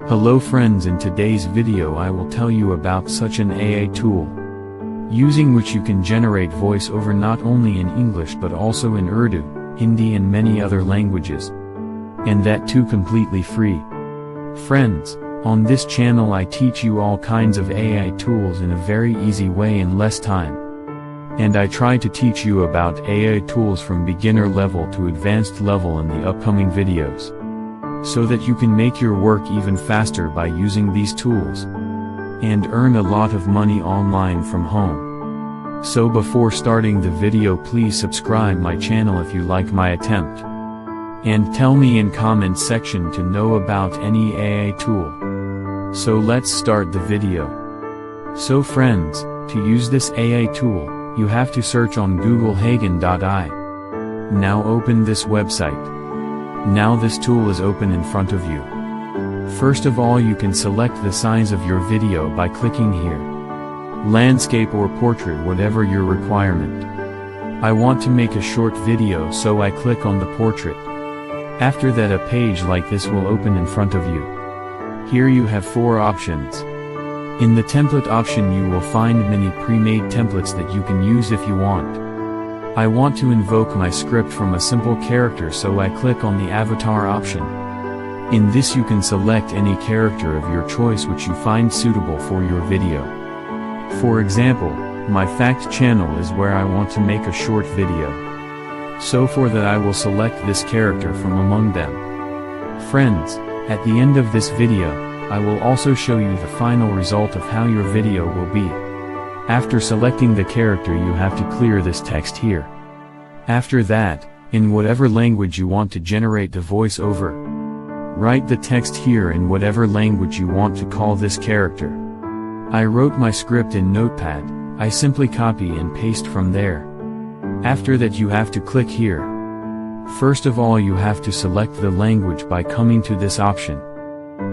Hello friends, in today's video I will tell you about such an AI tool, using which you can generate voiceover not only in English but also in Urdu, Hindi and many other languages. And that too completely free. Friends, on this channel I teach you all kinds of AI tools in a very easy way in less time. And I try to teach you about AI tools from beginner level to advanced level in the upcoming videos, so that you can make your work even faster by using these tools, and earn a lot of money online from home. So before starting the video, please subscribe my channel if you like my attempt. And tell me in comment section to know about any AI tool. So let's start the video. So friends, to use this AI tool, you have to search on Google Hagen.ai. Now open this website. Now this tool is open in front of you. First of all, you can select the size of your video by clicking here. Landscape or portrait, whatever your requirement. I want to make a short video, so I click on the portrait. After that, a page like this will open in front of you. Here you have 4 options. In the template option you will find many pre-made templates that you can use if you want. I want to invoke my script from a simple character, so I click on the avatar option. In this you can select any character of your choice which you find suitable for your video. For example, my fact channel is where I want to make a short video. So for that I will select this character from among them. Friends, at the end of this video, I will also show you the final result of how your video will be. After selecting the character you have to clear this text here. After that, in whatever language you want to generate the voiceover, write the text here in whatever language you want to call this character. I wrote my script in Notepad, I simply copy and paste from there. After that you have to click here. First of all you have to select the language by coming to this option.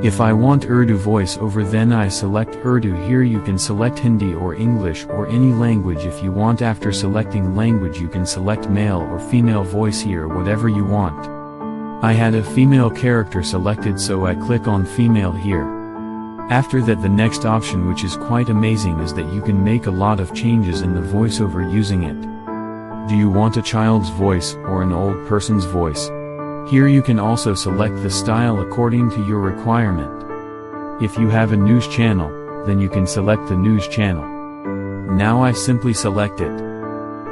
If I want Urdu voiceover, then I select Urdu. Here you can select Hindi or English or any language if you want. After selecting language you can select male or female voice here, whatever you want. I had a female character selected, so I click on female here. After that, the next option, which is quite amazing, is that you can make a lot of changes in the voiceover using it. Do you want a child's voice or an old person's voice? Here you can also select the style according to your requirement. If you have a news channel, then you can select the news channel. Now I simply select it.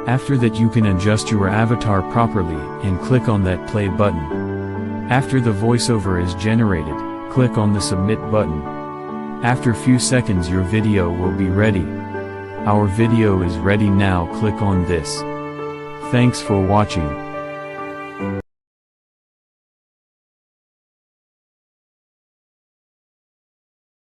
After that you can adjust your avatar properly and click on that play button. After the voiceover is generated, click on the submit button. After few seconds your video will be ready. Our video is ready now, click on this. Thanks for watching.